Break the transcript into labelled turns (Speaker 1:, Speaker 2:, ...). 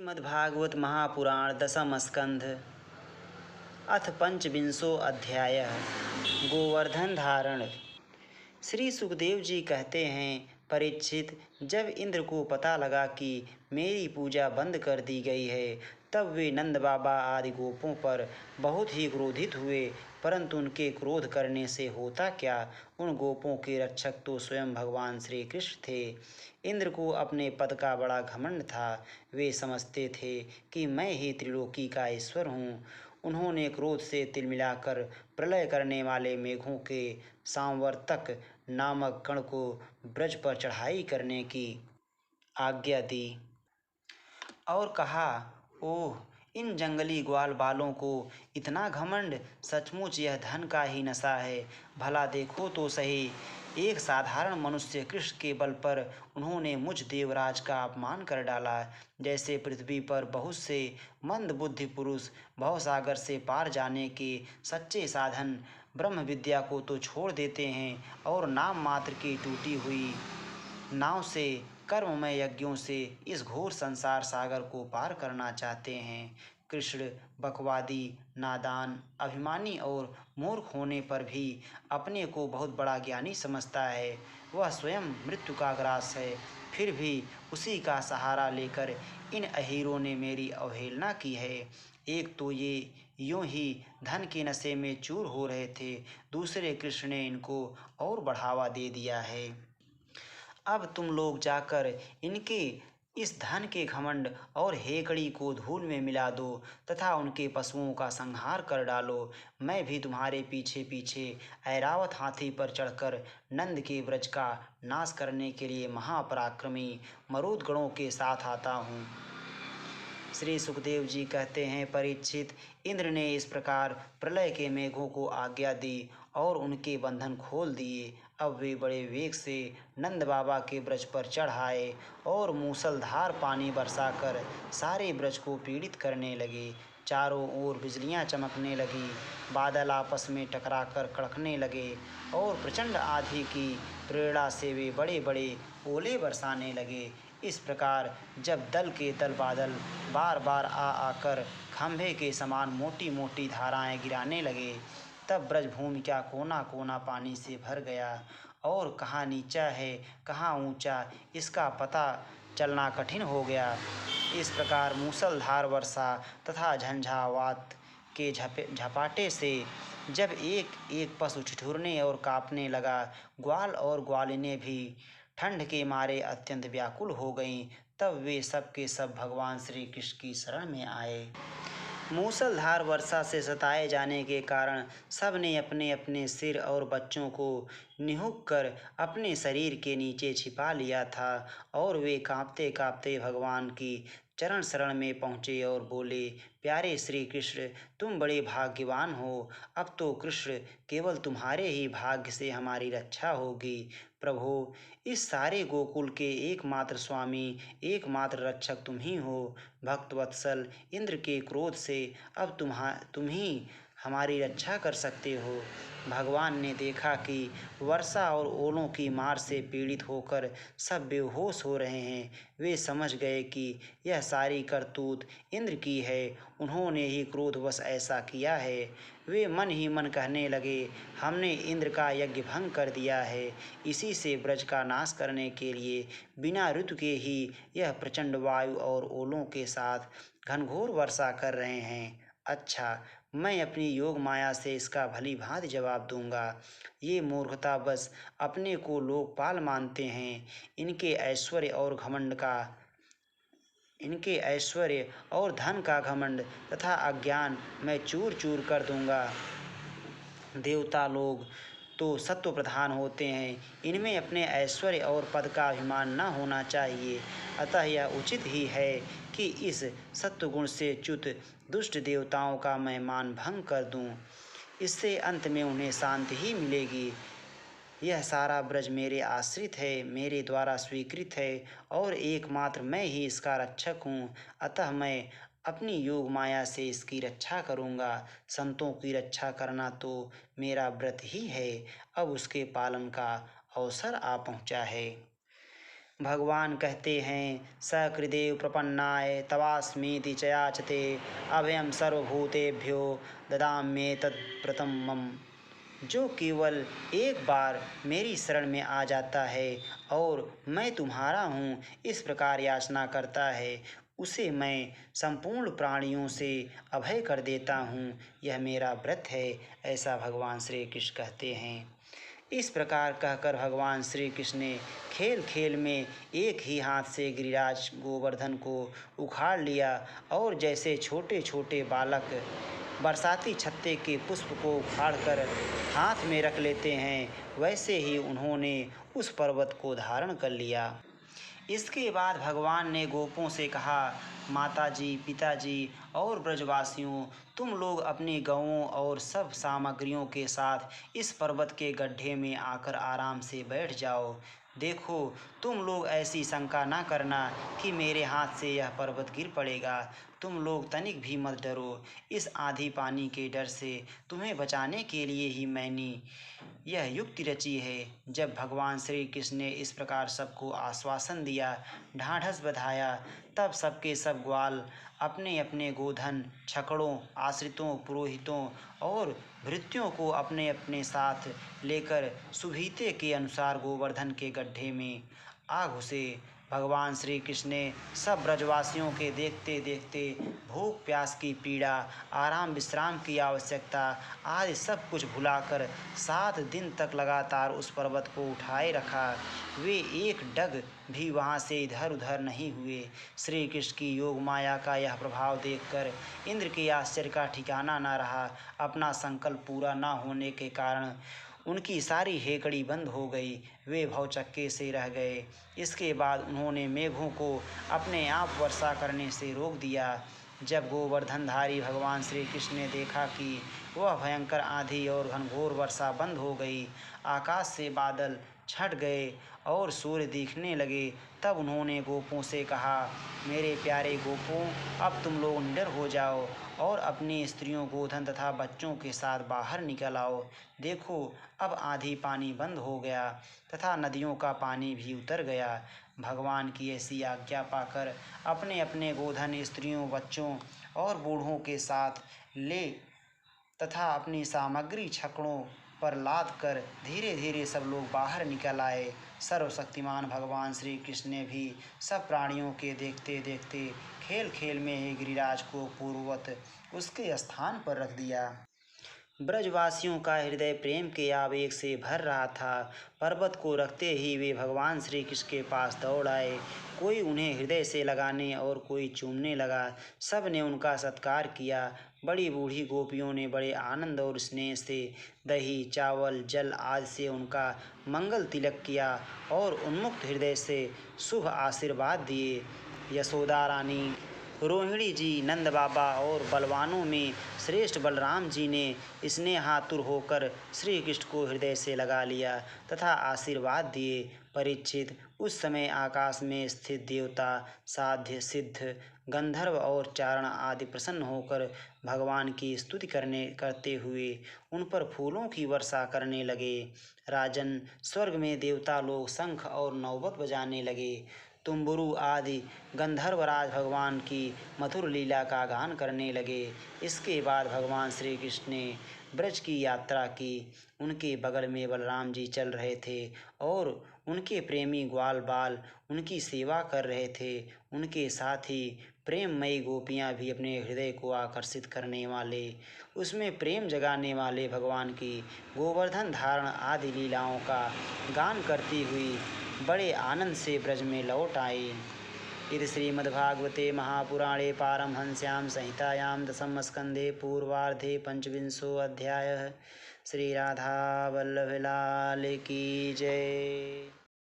Speaker 1: श्रीमद्भागवत महापुराण दशम स्कंध अथ पंचविंशो अध्याय गोवर्धन धारण। श्री सुखदेव जी कहते हैं, परीक्षित, जब इंद्र को पता लगा कि मेरी पूजा बंद कर दी गई है, तब वे नंद बाबा आदि गोपों पर बहुत ही क्रोधित हुए। परंतु उनके क्रोध करने से होता क्या, उन गोपों के रक्षक तो स्वयं भगवान श्री कृष्ण थे। इंद्र को अपने पद का बड़ा घमंड था। वे समझते थे कि मैं ही त्रिलोकी का ईश्वर हूँ। उन्होंने क्रोध से तिलमिलाकर प्रलय करने वाले मेघों के सांवर्तक नामक गण को ब्रज पर चढ़ाई करने की आज्ञा दी और कहा, ओह, इन जंगली ग्वाल बालों को इतना घमंड! सचमुच यह धन का ही नशा है। भला देखो तो सही, एक साधारण मनुष्य कृष्ण के बल पर उन्होंने मुझ देवराज का अपमान कर डाला। जैसे पृथ्वी पर बहुत से मंद बुद्धि पुरुष भवसागर से पार जाने के सच्चे साधन ब्रह्म विद्या को तो छोड़ देते हैं और नाम मात्र की टूटी हुई नाव से कर्ममय यज्ञों से इस घोर संसार सागर को पार करना चाहते हैं। कृष्ण बकवादी, नादान, अभिमानी और मूर्ख होने पर भी अपने को बहुत बड़ा ज्ञानी समझता है। वह स्वयं मृत्यु का ग्रास है, फिर भी उसी का सहारा लेकर इन अहीरों ने मेरी अवहेलना की है। एक तो ये यूं ही धन के नशे में चूर हो रहे थे, दूसरे कृष्ण ने इनको और बढ़ावा दे दिया है। अब तुम लोग जाकर इनके इस धन के घमंड और हेकड़ी को धूल में मिला दो तथा उनके पशुओं का संहार कर डालो। मैं भी तुम्हारे पीछे पीछे ऐरावत हाथी पर चढ़कर नंद के व्रज का नाश करने के लिए महापराक्रमी मरुद गणों के साथ आता हूँ। श्री सुखदेव जी कहते हैं, परीक्षित, इंद्र ने इस प्रकार प्रलय के मेघों को आज्ञा दी और उनके बंधन खोल दिए। अब वे बड़े वेग से नंद बाबा के ब्रज पर चढ़ आए और मूसलधार पानी बरसाकर सारे ब्रज को पीड़ित करने लगे। चारों ओर बिजलियां चमकने लगी, बादल आपस में टकराकर कड़कने लगे और प्रचंड आंधी की प्रेरणा से वे बड़े बड़े ओले बरसाने लगे। इस प्रकार जब दल के दल बादल बार बार आकर खंभे के समान मोटी मोटी धाराएं गिराने लगे, तब ब्रजभूमि का कोना कोना पानी से भर गया और कहाँ नीचा है कहाँ ऊंचा इसका पता चलना कठिन हो गया। इस प्रकार मूसलधार वर्षा तथा झंझावात के झपाटे से जब एक एक पशु ठिठुरने और कांपने लगा, ग्वाल और ग्वालिनें भी ठंड के मारे अत्यंत व्याकुल हो गईं। तब वे सब के सब भगवान श्री कृष्ण की शरण में आए। मूसलधार वर्षा से सताए जाने के कारण सब ने अपने अपने सिर और बच्चों को निहुक कर अपने शरीर के नीचे छिपा लिया था और वे कांपते कांपते भगवान की चरण शरण में पहुँचे और बोले, प्यारे श्री कृष्ण, तुम बड़े भाग्यवान हो। अब तो कृष्ण केवल तुम्हारे ही भाग्य से हमारी रक्षा होगी। प्रभु, इस सारे गोकुल के एकमात्र स्वामी, एकमात्र रक्षक तुम ही हो। भक्तवत्सल, इंद्र के क्रोध से अब तुम ही हमारी रक्षा कर सकते हो। भगवान ने देखा कि वर्षा और ओलों की मार से पीड़ित होकर सब बेहोश हो रहे हैं। वे समझ गए कि यह सारी करतूत इंद्र की है, उन्होंने ही क्रोधवश ऐसा किया है। वे मन ही मन कहने लगे, हमने इंद्र का यज्ञ भंग कर दिया है। इसी से ब्रज का नाश करने के लिए बिना ऋतु के ही यह प्रचंड वायु और ओलों के साथ घनघोर वर्षा कर रहे हैं। अच्छा, मैं अपनी योग माया से इसका भली भांति जवाब दूंगा। ये मूर्खता बस अपने को लोकपाल मानते हैं। इनके ऐश्वर्य और धन का घमंड तथा अज्ञान मैं चूर चूर कर दूंगा। देवता लोग तो सत्व प्रधान होते हैं, इनमें अपने ऐश्वर्य और पद का अभिमान न होना चाहिए। अतः यह उचित ही है कि इस सत्वगुण से च्युत दुष्ट देवताओं का मैं मान भंग कर दूं। इससे अंत में उन्हें शांति ही मिलेगी। यह सारा ब्रज मेरे आश्रित है, मेरे द्वारा स्वीकृत है और एकमात्र मैं ही इसका रक्षक हूँ। अतः मैं अपनी योग माया से इसकी रक्षा करूँगा। संतों की रक्षा करना तो मेरा व्रत ही है। अब उसके पालन का अवसर आ पहुँचा है। भगवान कहते हैं सकृदेव प्रपन्नाय तवास्मीति च याचते अभयम सर्वभूतेभ्यो ददाम्ये तत्प्रथमम्। जो केवल एक बार मेरी शरण में आ जाता है और मैं तुम्हारा हूँ इस प्रकार याचना करता है, उसे मैं संपूर्ण प्राणियों से अभय कर देता हूँ। यह मेरा व्रत है, ऐसा भगवान श्री कृष्ण कहते हैं। इस प्रकार कहकर भगवान श्री कृष्ण ने खेल खेल में एक ही हाथ से गिरिराज गोवर्धन को उखाड़ लिया और जैसे छोटे छोटे बालक बरसाती छत्ते के पुष्प को उखाड़कर हाथ में रख लेते हैं, वैसे ही उन्होंने उस पर्वत को धारण कर लिया। इसके बाद भगवान ने गोपों से कहा, माताजी, पिताजी और ब्रजवासियों, तुम लोग अपनी गौओं और सब सामग्रियों के साथ इस पर्वत के गड्ढे में आकर आराम से बैठ जाओ। देखो, तुम लोग ऐसी शंका ना करना कि मेरे हाथ से यह पर्वत गिर पड़ेगा। तुम लोग तनिक भी मत डरो। इस आंधी पानी के डर से तुम्हें बचाने के लिए ही मैंने यह युक्ति रची है। जब भगवान श्री कृष्ण ने इस प्रकार सबको आश्वासन दिया, ढाढ़स बंधाया, तब सबके सब ग्वाल अपने अपने गोधन, छकड़ों, आश्रितों, पुरोहितों और भृत्यों को अपने अपने साथ लेकर सुविधे के अनुसार गोवर्धन के गड्ढे में आ घुसे। भगवान श्री कृष्ण ने सब ब्रजवासियों के देखते देखते भूख प्यास की पीड़ा, आराम विश्राम की आवश्यकता आदि सब कुछ भुलाकर 7 दिन तक लगातार उस पर्वत को उठाए रखा। वे एक डग भी वहाँ से इधर उधर नहीं हुए। श्री कृष्ण की योग माया का यह प्रभाव देखकर इंद्र के आश्चर्य का ठिकाना न रहा। अपना संकल्प पूरा न होने के कारण उनकी सारी हेकड़ी बंद हो गई, वे भवचक्के से रह गए। इसके बाद उन्होंने मेघों को अपने आप वर्षा करने से रोक दिया। जब गोवर्धनधारी भगवान श्री कृष्ण ने देखा कि वह भयंकर आंधी और घनघोर वर्षा बंद हो गई, आकाश से बादल छट गए और सूर्य दिखने लगे, तब उन्होंने गोपों से कहा, मेरे प्यारे गोपों, अब तुम लोग निडर हो जाओ और अपनी स्त्रियों, गोधन तथा बच्चों के साथ बाहर निकल आओ। देखो, अब आंधी पानी बंद हो गया तथा नदियों का पानी भी उतर गया। भगवान की ऐसी आज्ञा पाकर अपने अपने गोधन, स्त्रियों, बच्चों और बूढ़ों के साथ ले तथा अपनी सामग्री छकड़ों पर लाद कर धीरे धीरे सब लोग बाहर निकल आए। सर्वशक्तिमान भगवान श्री कृष्ण ने भी सब प्राणियों के देखते देखते खेल खेल में ही गिरिराज को पूर्ववत उसके स्थान पर रख दिया। ब्रजवासियों का हृदय प्रेम के आवेग से भर रहा था। पर्वत को रखते ही वे भगवान श्री कृष्ण के पास दौड़ आए। कोई उन्हें हृदय से लगाने और कोई चूमने लगा। सब ने उनका सत्कार किया। बड़ी बूढ़ी गोपियों ने बड़े आनंद और स्नेह से दही, चावल, जल आदि से उनका मंगल तिलक किया और उन्मुक्त हृदय से शुभ आशीर्वाद दिए। यशोदा रानी, रोहिणी जी, नंद बाबा और बलवानों में श्रेष्ठ बलराम जी ने स्नेहातुर होकर श्री कृष्ण को हृदय से लगा लिया तथा आशीर्वाद दिए। परीक्षित, उस समय आकाश में स्थित देवता, साध्य, सिद्ध, गंधर्व और चारण आदि प्रसन्न होकर भगवान की स्तुति करते हुए उन पर फूलों की वर्षा करने लगे। राजन, स्वर्ग में देवता लोग शंख और नौबत बजाने लगे। तुम्बुरु आदि गंधर्वराज भगवान की मधुर लीला का गान करने लगे। इसके बाद भगवान श्री कृष्ण ने ब्रज की यात्रा की। उनके बगल में बलराम जी चल रहे थे और उनके प्रेमी ग्वाल बाल उनकी सेवा कर रहे थे। उनके साथ ही प्रेममयी गोपियाँ भी अपने हृदय को आकर्षित करने वाले, उसमें प्रेम जगाने वाले भगवान की गोवर्धन धारण आदि लीलाओं का गान करती हुई बड़े आनंद से ब्रज में लौट आई। इति श्रीमद्भागवते महापुराणे पारमहंस्यां संहितायां दशम स्कन्धे पूर्वार्धे पंचविंशोऽध्यायः। श्री राधा वल्लभ लाल की जय।